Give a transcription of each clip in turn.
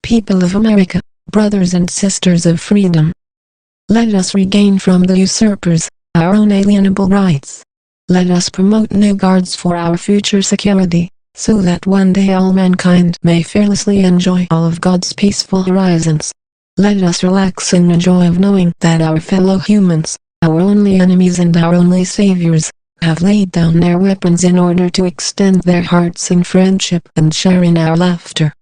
People of America, brothers and sisters of freedom. Let us regain from the usurpers our unalienable rights. Let us promote new guards for our future security, so that one day all mankind may fearlessly enjoy all of God's peaceful horizons. Let us relax in the joy of knowing that our fellow humans, our only enemies and our only saviors, have laid down their weapons in order to extend their hearts in friendship and share in our laughter.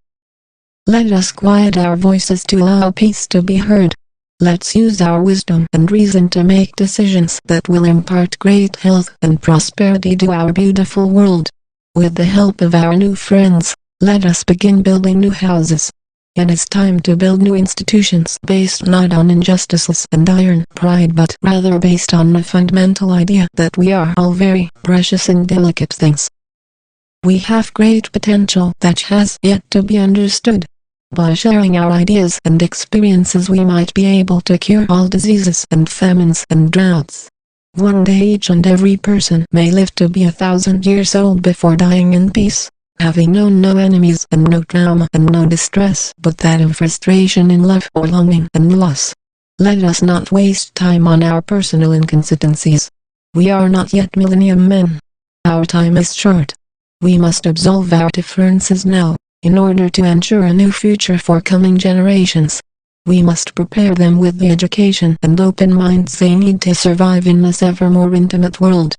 Let us quiet our voices to allow peace to be heard. Let's use our wisdom and reason to make decisions that will impart great health and prosperity to our beautiful world. With the help of our new friends, let us begin building new houses. It is time to build new institutions based not on injustices and iron pride but rather based on the fundamental idea that we are all very precious and delicate things. We have great potential that has yet to be understood. By sharing our ideas and experiences we might be able to cure all diseases and famines and droughts. One day each and every person may live to be 1,000 years old before dying in peace, having known no enemies and no trauma and no distress but that of frustration in love or longing and loss. Let us not waste time on our personal inconsistencies. We are not yet millennium men. Our time is short. We must absolve our differences now, in order to ensure a new future for coming generations. We must prepare them with the education and open minds they need to survive in this ever more intimate world.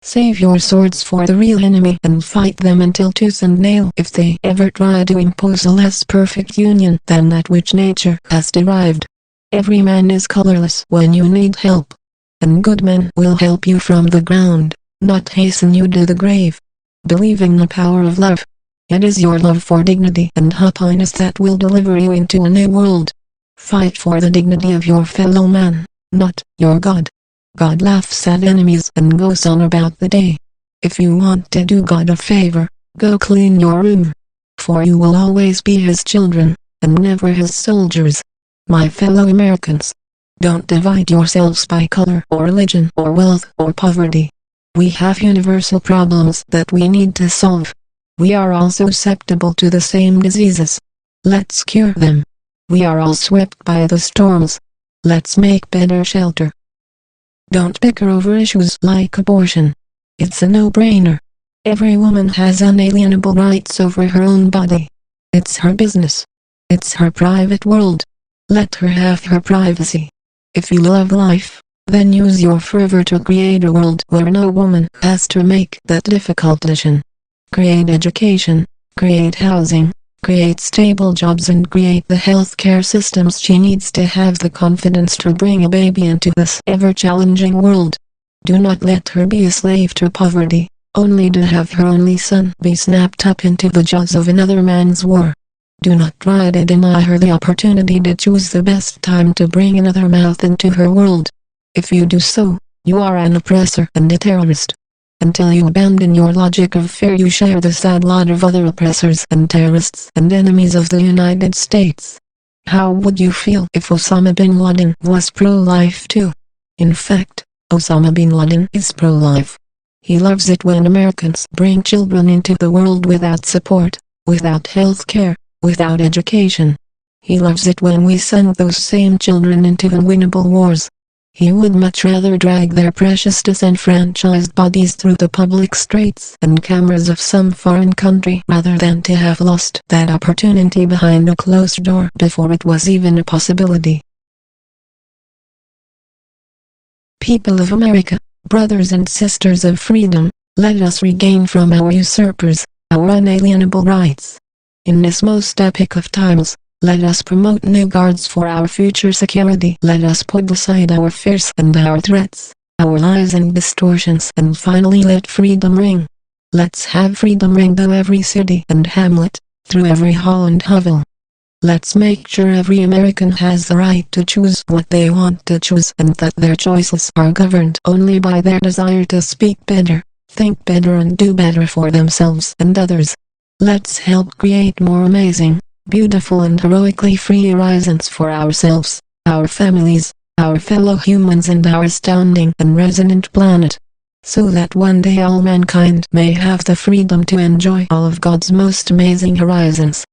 Save your swords for the real enemy and fight them until tooth and nail if they ever try to impose a less perfect union than that which nature has derived. Every man is colorless when you need help. And good men will help you from the ground, not hasten you to the grave. Believe in the power of love. It is your love for dignity and happiness that will deliver you into a new world. Fight for the dignity of your fellow man, not your God. God laughs at enemies and goes on about the day. If you want to do God a favor, go clean your room. For you will always be his children, and never his soldiers. My fellow Americans, don't divide yourselves by color or religion or wealth or poverty. We have universal problems that we need to solve. We are all susceptible to the same diseases. Let's cure them. We are all swept by the storms. Let's make better shelter. Don't bicker over issues like abortion. It's a no-brainer. Every woman has unalienable rights over her own body. It's her business. It's her private world. Let her have her privacy. If you love life, then use your fervor to create a world where no woman has to make that difficult decision. Create education, create housing, create stable jobs and create the healthcare systems she needs to have the confidence to bring a baby into this ever-challenging world. Do not let her be a slave to poverty, only to have her only son be snapped up into the jaws of another man's war. Do not try to deny her the opportunity to choose the best time to bring another mouth into her world. If you do so, you are an oppressor and a terrorist. Until you abandon your logic of fear you share the sad lot of other oppressors and terrorists and enemies of the United States. How would you feel if Osama bin Laden was pro-life too? In fact, Osama bin Laden is pro-life. He loves it when Americans bring children into the world without support, without health care, without education. He loves it when we send those same children into unwinnable wars. He would much rather drag their precious disenfranchised bodies through the public streets and cameras of some foreign country rather than to have lost that opportunity behind a closed door before it was even a possibility. People of America, brothers and sisters of freedom, let us regain from our usurpers our unalienable rights. In this most epic of times, let us promote new guards for our future security. Let us put aside our fears and our threats, our lies and distortions and finally let freedom ring. Let's have freedom ring through every city and hamlet, through every hall and hovel. Let's make sure every American has the right to choose what they want to choose and that their choices are governed only by their desire to speak better, think better and do better for themselves and others. Let's help create more amazing, beautiful and heroically free horizons for ourselves, our families, our fellow humans and our astounding and resonant planet. So that one day all mankind may have the freedom to enjoy all of God's most amazing horizons.